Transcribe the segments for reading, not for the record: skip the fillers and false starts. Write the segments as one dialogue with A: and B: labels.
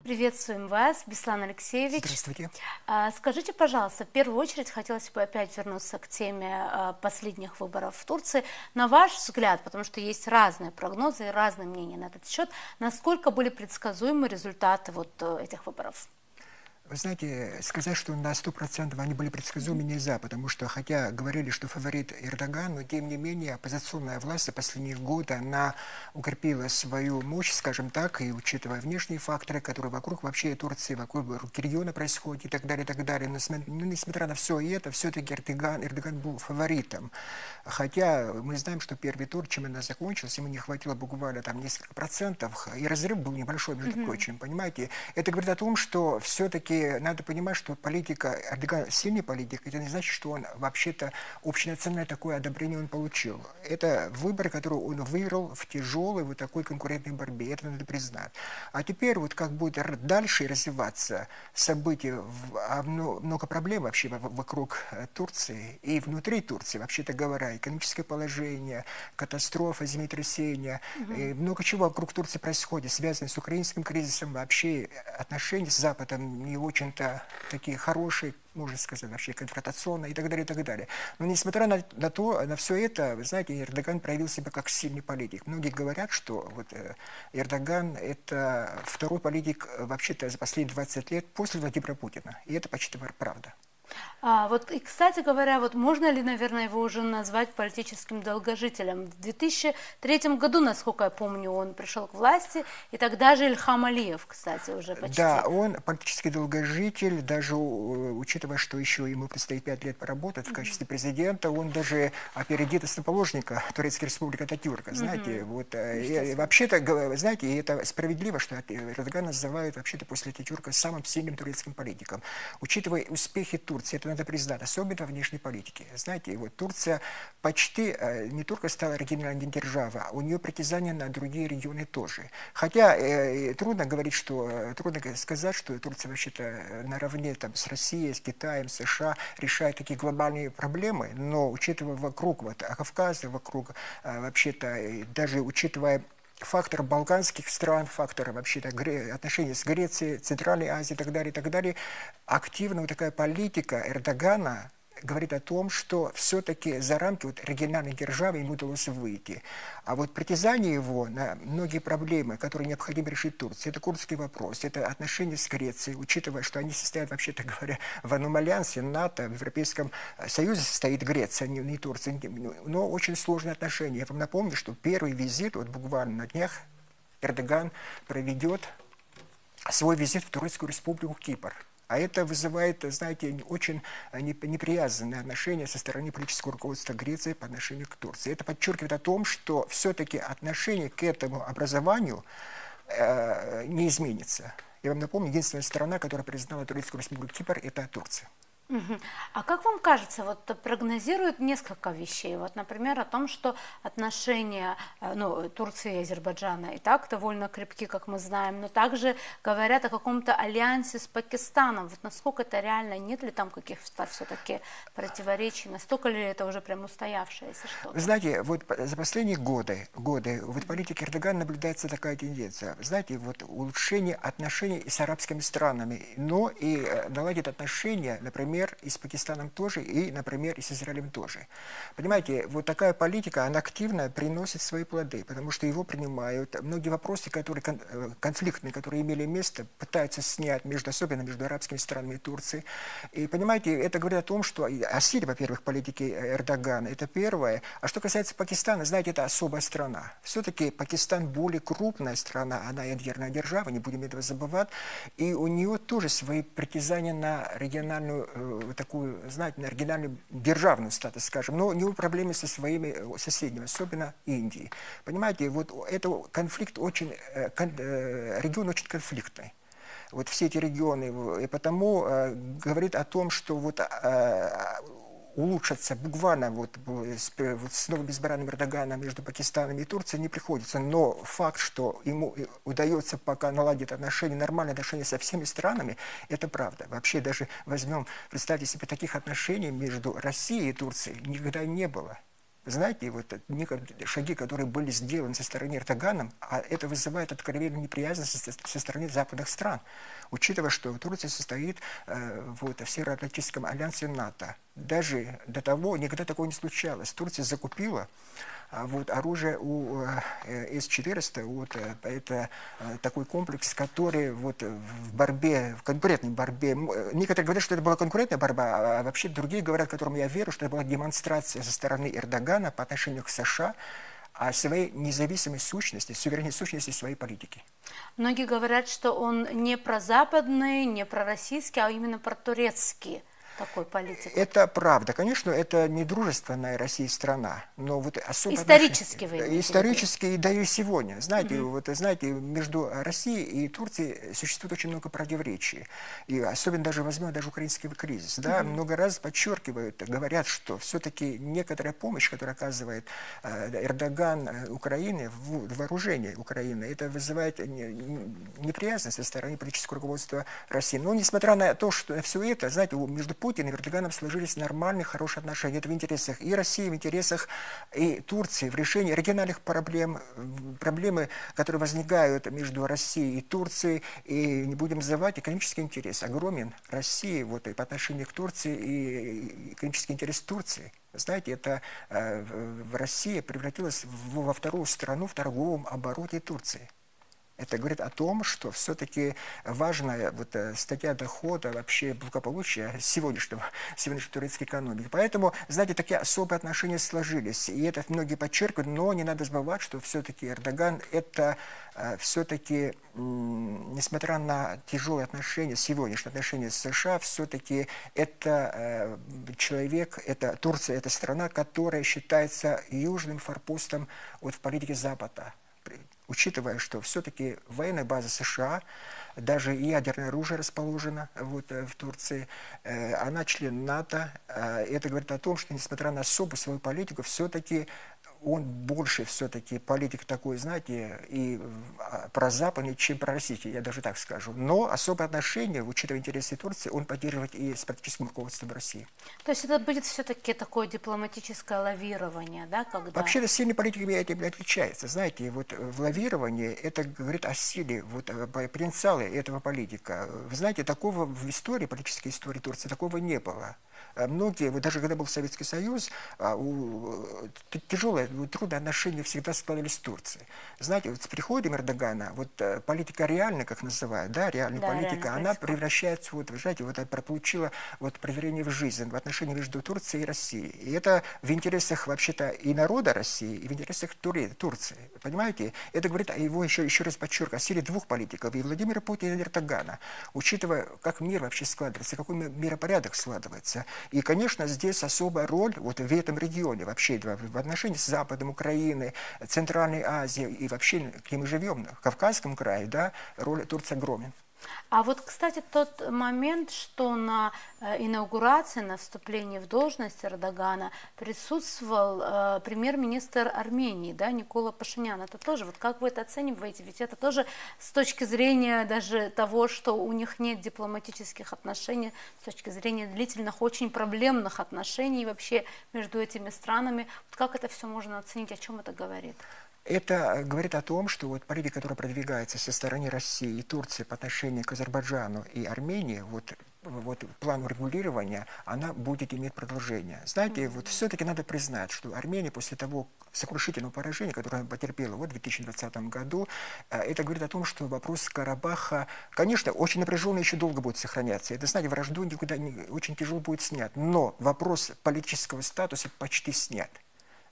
A: Приветствуем вас, Беслан Алексеевич.
B: Здравствуйте.
A: Скажите, пожалуйста, в первую очередь хотелось бы опять вернуться к теме последних выборов в Турции. На ваш взгляд, потому что есть разные прогнозы и разные мнения на этот счет, насколько были предсказуемы результаты этих выборов?
B: Вы знаете, сказать, что на 100% они были предсказуемы нельзя, потому что, хотя говорили, что фаворит Эрдоган, но тем не менее оппозиционная власть за последние годы, она укрепила свою мощь, скажем так, и учитывая внешние факторы, которые вокруг вообще Турции, вокруг региона происходят и так далее, и так далее. Но несмотря на все это, все-таки Эрдоган был фаворитом. Хотя мы знаем, что первый тур, чем она закончился, ему не хватило буквально там несколько процентов, и разрыв был небольшой, между прочим, понимаете? Это говорит о том, что все-таки надо понимать, что политика, Эрдоган сильный политик, это не значит, что он вообще-то общенациональное такое одобрение он получил. Это выбор, который он выиграл в тяжелой вот такой конкурентной борьбе, это надо признать. А теперь вот как будет дальше развиваться события, много проблем вообще вокруг Турции и внутри Турции, вообще-то говоря, экономическое положение, катастрофа, землетрясения, и много чего вокруг Турции происходит, связанное с украинским кризисом, вообще отношения с Западом не очень-то такие хорошие, можно сказать, вообще конфронтационные и так далее, и так далее. Но несмотря на все это, вы знаете, Эрдоган проявил себя как сильный политик. Многие говорят, что вот Эрдоган – это второй политик вообще-то за последние 20 лет после Владимира Путина. И это почти правда.
A: И, кстати говоря, можно ли, наверное, его уже назвать политическим долгожителем? В 2003 году, насколько я помню, он пришел к власти, и тогда же Ильхам Алиев, кстати, уже почти.
B: Да, он политический долгожитель, даже учитывая, что еще ему предстоит 5 лет поработать в качестве президента, он даже опередит основоположника Турецкой Республики Ататюрка, знаете. Вообще-то, знаете, и это справедливо, что Эрдоган называют вообще-то после Ататюрка самым сильным турецким политиком. Учитывая успехи Турции, это надо признать, особенно в внешней политике. Знаете, вот Турция почти не только стала региональной державой, а у нее притязания на другие регионы тоже. Хотя трудно сказать, что Турция вообще-то наравне там, с Россией, с Китаем, США решает такие глобальные проблемы, но учитывая вокруг Кавказа, вокруг вообще-то даже учитывая фактор балканских стран, фактор вообще-то отношения с Грецией, Центральной Азией и так далее, активная вот такая политика Эрдогана говорит о том, что все-таки за рамки региональной державы ему удалось выйти. А вот притязание его на многие проблемы, которые необходимо решить Турции, это курдский вопрос, это отношения с Грецией, учитывая, что они состоят, вообще-то говоря, в одном альянсе, НАТО, в Европейском Союзе состоит Греция, не Турция, но очень сложные отношения. Я вам напомню, что первый визит, буквально на днях, Эрдоган проведет свой визит в Турецкую Республику Кипр. А это вызывает, знаете, очень неприязанные отношения со стороны политического руководства Греции по отношению к Турции. Это подчеркивает о том, что все-таки отношение к этому образованию не изменится. Я вам напомню, единственная страна, которая признала Турецкую Республику Кипр, это Турция.
A: А как вам кажется, прогнозируют несколько вещей, например, о том, что отношения Турции и Азербайджана и так довольно крепки, как мы знаем, но также говорят о каком-то альянсе с Пакистаном. Насколько это реально, нет ли там каких-то все-таки противоречий, настолько ли это уже прям устоявшееся что-то?
B: Вы знаете, за последние годы в политике Эрдогана наблюдается такая тенденция. Знаете, улучшение отношений с арабскими странами, но и наладит отношения, например, и с Пакистаном тоже, и, например, и с Израилем тоже. Понимаете, такая политика, она активно приносит свои плоды, потому что его принимают. Многие вопросы, конфликтные, которые имели место, пытаются снять, особенно между арабскими странами и Турцией. И, понимаете, это говорит о том, что о силе, во-первых, политики Эрдогана, это первое. А что касается Пакистана, знаете, это особая страна. Все-таки Пакистан более крупная страна, она ядерная держава, не будем этого забывать, и у нее тоже свои притязания на региональную такую, знаете, на оригинальный державный статус, скажем, но у него проблемы со своими соседями, особенно Индией. Понимаете, это конфликт регион очень конфликтный. Все эти регионы, и потому говорит о том, что улучшаться буквально с новым избранным Эрдоганом между Пакистаном и Турцией не приходится. Но факт, что ему удается пока наладить нормальные отношения со всеми странами, это правда. Вообще даже представьте себе, таких отношений между Россией и Турцией никогда не было. Знаете, вот некоторые шаги, которые были сделаны со стороны Эрдогана, а это вызывает откровенную неприязнь со стороны западных стран, учитывая, что Турция состоит вот, в Североатлантическом альянсе НАТО. Даже до того никогда такого не случалось. Турция закупила вот, оружие у С-400, вот, это такой комплекс, который вот, в борьбе, в конкурентной борьбе, некоторые говорят, что это была конкурентная борьба, а вообще другие говорят, которым я верю, что это была демонстрация со стороны Эрдогана по отношению к США о своей независимой сущности, суверенной сущности своей политики.
A: Многие говорят, что он не прозападный, не пророссийский, а именно протурецкий. Такой политик.
B: Это правда. Конечно, это не дружественная России страна, но вот особо...
A: Исторически вы имеете в виду?
B: Исторически, да и сегодня. Знаете, вот, знаете, между Россией и Турцией существует очень много противоречий. И особенно даже возьмем даже украинский кризис. Да, много раз подчеркивают, говорят, что все-таки некоторая помощь, которую оказывает Эрдоган Украине в вооружении Украины, это вызывает неприязнь со стороны политического руководства России. Но несмотря на то, что все это, знаете, между Путин и Эрдоганом сложились нормальные, хорошие отношения. Это в интересах и России, в интересах и Турции, в решении региональных проблем, проблемы, которые возникают между Россией и Турцией. И не будем забывать, экономический интерес огромен России вот, и по отношению к Турции, и экономический интерес Турции. Знаете, это Россия превратилась во вторую страну в торговом обороте Турции. Это говорит о том, что все-таки важная вот, статья дохода, вообще благополучия сегодняшней турецкой экономики. Поэтому, знаете, такие особые отношения сложились. И это многие подчеркивают, но не надо забывать, что все-таки Эрдоган это все-таки, несмотря на тяжелые отношения, сегодняшние отношения с США, все-таки это человек, это Турция, это страна, которая считается южным форпостом вот, в политике Запада. Учитывая, что все-таки военная база США, даже ядерное оружие расположено вот, в Турции, она член НАТО. Это говорит о том, что, несмотря на особую свою политику, все-таки он больше все-таки политик такой, знаете, и прозападный, чем пророссийский, я даже так скажу. Но особое отношение, учитывая интересы Турции, он поддерживает и с политическим руководством России.
A: То есть это будет все-таки такое дипломатическое лавирование, да? Когда...
B: Вообще-то сильной политикой этим отличается. Знаете, вот в лавировании это говорит о силе, вот, потенциале этого политика. Вы знаете, такого в истории, политической истории Турции, такого не было. Многие, вот даже когда был Советский Союз, тяжелые, трудные отношения всегда складывались с Турцией. Знаете, вот с приходом Эрдогана, вот политика реальная, как называют, да, реальная политика, она превращается, вот, вы знаете, вот получила вот проверение в жизнь в отношении между Турцией и Россией. И это в интересах вообще-то и народа России, и в интересах Турции. Понимаете? Это говорит о его, еще раз подчеркиваю, о силе двух политиков, и Владимира Путина, и Эрдогана. Учитывая, как мир вообще складывается, какой миропорядок складывается. И, конечно, здесь особая роль вот в этом регионе вообще, в отношении с Западом Украины, Центральной Азии и вообще, где мы живем, в Кавказском крае, да, роль Турции огромна.
A: А вот, кстати, тот момент, что на инаугурации, на вступлении в должность Эрдогана присутствовал премьер-министр Армении, да, Никола Пашинян. Это тоже, вот как вы это оцениваете? Ведь это тоже с точки зрения даже того, что у них нет дипломатических отношений, с точки зрения длительных, очень проблемных отношений вообще между этими странами. Вот как это все можно оценить, о чем это говорит?
B: Это говорит о том, что вот политика, которая продвигается со стороны России и Турции по отношению к Азербайджану и Армении, вот план регулирования, она будет иметь продолжение. Знаете, вот все-таки надо признать, что Армения после того сокрушительного поражения, которое она потерпела в 2020 году, это говорит о том, что вопрос Карабаха, конечно, очень напряженно еще долго будет сохраняться. Это, знаете, вражду никуда очень тяжело будет снять, но вопрос политического статуса почти снят.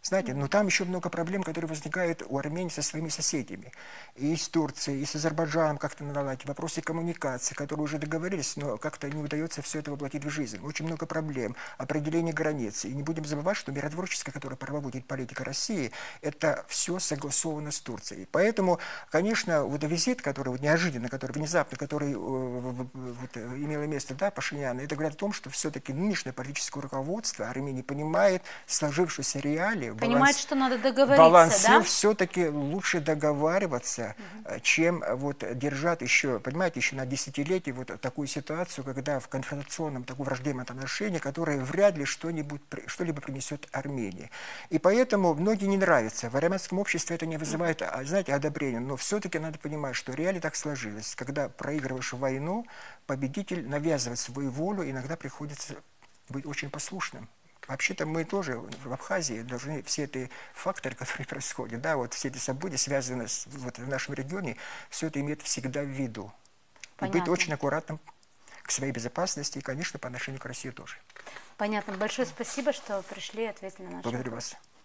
B: Знаете, но там еще много проблем, которые возникают у Армении со своими соседями. И с Турцией, и с Азербайджаном как-то наладить. Вопросы коммуникации, которые уже договорились, но как-то не удается все это воплотить в жизнь. Очень много проблем. Определение границ. И не будем забывать, что миротворческая, которая проводит политика России, это все согласовано с Турцией. Поэтому, конечно, вот визит, который вот неожиданно, который внезапно, который вот, имел место, да, Пашиняна, это говорит о том, что все-таки нынешнее политическое руководство Армении понимает сложившуюся реалию,
A: Понимать, что надо договориться,
B: баланс сил,
A: да?
B: все-таки лучше договариваться, чем вот держать еще, понимаете, еще на десятилетие вот такую ситуацию, когда в конфронтационном, таком враждебном отношении, которое вряд ли что-либо принесет Армении. И поэтому многие не нравятся. В армянском обществе это не вызывает, знаете, одобрения, но все-таки надо понимать, что реально так сложилось. Когда проигрываешь войну, победитель навязывает свою волю, иногда приходится быть очень послушным. Вообще-то мы тоже в Абхазии должны все эти факторы, которые происходят, да, вот все эти события, связанные вот в нашем регионе, все это иметь всегда в виду.
A: Понятно.
B: И быть очень аккуратным к своей безопасности и, конечно, по отношению к России тоже.
A: Понятно. Большое спасибо, что пришли и ответили на наши
B: Благодарю
A: вопросы.
B: вас.